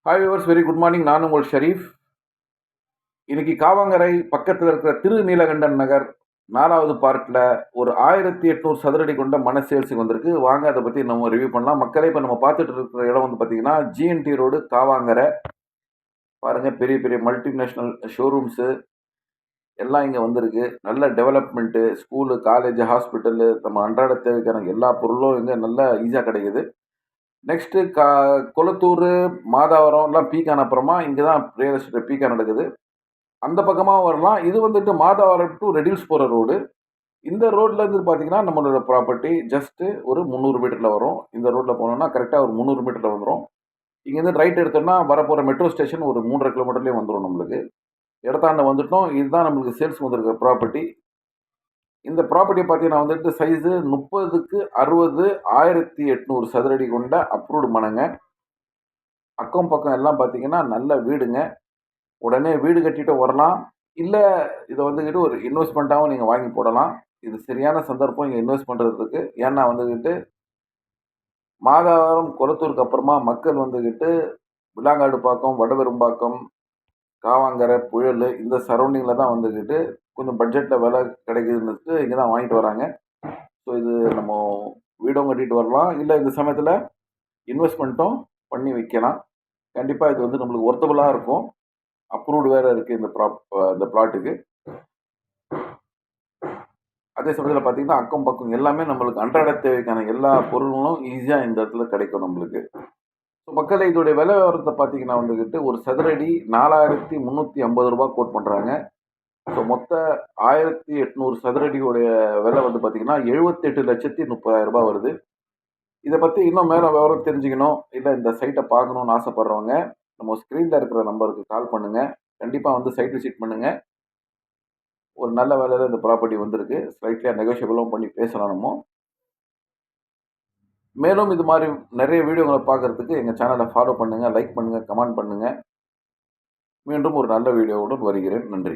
Hi viewers, very good morning. நான் உங்கள் ஷரீஃப். இன்னைக்கு காவாங்கரை பக்கத்தில் இருக்கிற திருநீலகண்டன் நகர் 4வது பார்ட்டில் ஒரு 1800 சதுரடி கொண்ட மன சேல்ஸுக்கு வந்திருக்கு. வாங்க அதை பற்றி நம்ம ரிவ்யூ பண்ணலாம். மக்களே, இப்போ நம்ம பார்த்துட்டு இருக்கிற இடம் வந்து பார்த்தீங்கன்னா ஜிஎன்டி ரோடு காவாங்கரை. பாருங்கள், பெரிய பெரிய மல்டிநேஷ்னல் ஷோரூம்ஸு எல்லாம் இங்கே வந்திருக்கு. நல்ல டெவலப்மெண்ட்டு, ஸ்கூலு, காலேஜ், ஹாஸ்பிட்டலு, நம்ம அன்றாட தேவைக்கான எல்லா பொருளும் இங்கே நல்லா ஈஸியாக கிடைக்குது. நெக்ஸ்ட்டு கொளத்தூர், மாதாவரம் எல்லாம் பீக்கான அப்புறமா இங்கே தான் ரியல் எஸ்டேட் பீக்கா நடக்குது. அந்த பக்கமாக வரலாம். இது வந்துட்டு மாதாவரம் டு ரெடில்ஸ் போகிற ரோடு. இந்த ரோட்லேருந்து பார்த்தீங்கன்னா நம்மளோட ப்ராப்பர்ட்டி ஜஸ்ட்டு ஒரு 300 மீட்டரில் வரும். இந்த ரோட்டில் போனோம்னா கரெக்டாக ஒரு 300 மீட்டரில் வந்துடும். இங்கேருந்து ரைட் எடுத்தோம்னா வரப்போகிற மெட்ரோ ஸ்டேஷன் ஒரு 3.5 கிலோமீட்டர்லேயே வந்துடும் நம்மளுக்கு. இடத்தாண்ட வந்துட்டோம். இதுதான் நம்மளுக்கு சேல்ஸ் வந்திருக்க ப்ராப்பர்ட்டி. இந்த ப்ராப்பர்ட்டியை பார்த்தீங்கன்னா வந்துட்டு சைஸு 30க்கு 60, 1800 சதுரடி கொண்ட அப்ரூவ்டு மனங்க. அக்கம் பக்கம் எல்லாம் பார்த்தீங்கன்னா நல்ல வீடுங்க. உடனே வீடு கட்டிட்டு வரலாம். இல்லை, இதை வந்துக்கிட்டு ஒரு இன்வெஸ்ட்மெண்ட்டாகவும் நீங்கள் வாங்கி போடலாம். இது சரியான சந்தர்ப்பம் இங்கே இன்வெஸ்ட் பண்ணுறதுக்கு. ஏன்னா வந்துக்கிட்டு மாதாவரம், கொளத்தூருக்கு அப்புறமா மக்கள் வந்துக்கிட்டு விளாங்காடு பாக்கம், வடபெரும்பாக்கம், காவாங்கரை, புழல் இந்த சரௌண்டிங்கில் தான் வந்துக்கிட்டு கொஞ்சம் பட்ஜெட்டில் விலை கிடைக்குதுன்னுட்டு இங்கே தான் வாங்கிட்டு வராங்க. ஸோ இது நம்ம வீடும் கட்டிட்டு வரலாம். இல்லை இந்த சமயத்தில் இன்வெஸ்ட்மெண்ட்டும் பண்ணி வைக்கலாம். கண்டிப்பாக இது வந்து நம்மளுக்கு ஒர்த்தபுளாக இருக்கும். அப்ரூவ்டு வேறு இருக்குது இந்த ப்ளாட்டுக்கு. அதே சமயத்தில் பார்த்தீங்கன்னா அக்கம் பக்கம் எல்லாமே நம்மளுக்கு அன்றாட தேவைக்கான எல்லா பொருளும் ஈஸியாக இந்த இடத்துல கிடைக்கும் நம்மளுக்கு. ஸோ மக்களை, இதோடைய விலை விவரத்தை பார்த்தீங்கன்னா வந்துக்கிட்டு ஒரு சதுரடி 4350 ரூபா கோட் பண்ணுறாங்க. ஸோ மொத்த 1800 சதுரடியோடைய விலை வந்து பார்த்தீங்கன்னா 78,30,000 ரூபாய் வருது. இதை பற்றி இன்னும் மேலே விவரம் தெரிஞ்சுக்கணும், இல்லை இந்த சைட்டை பார்க்கணுன்னு ஆசைப்பட்றவங்க நம்ம ஸ்க்ரீனில் இருக்கிற நம்பருக்கு கால் பண்ணுங்கள். கண்டிப்பாக வந்து சைட் விசிட் பண்ணுங்கள். ஒரு நல்ல வேலையில் இந்த ப்ராப்பர்ட்டி வந்திருக்கு. ஸ்லைட்லியாக நெகோஷியபிளும் பண்ணி பேசலாம் நம்ம. மேலும் இது மாதிரி நிறைய வீடியோங்களை பார்க்குறதுக்கு எங்கள் சேனலை ஃபாலோ பண்ணுங்கள், லைக் பண்ணுங்கள், கமெண்ட் பண்ணுங்கள். மீண்டும் ஒரு நல்ல வீடியோவுடன் வருகிறேன். நன்றி.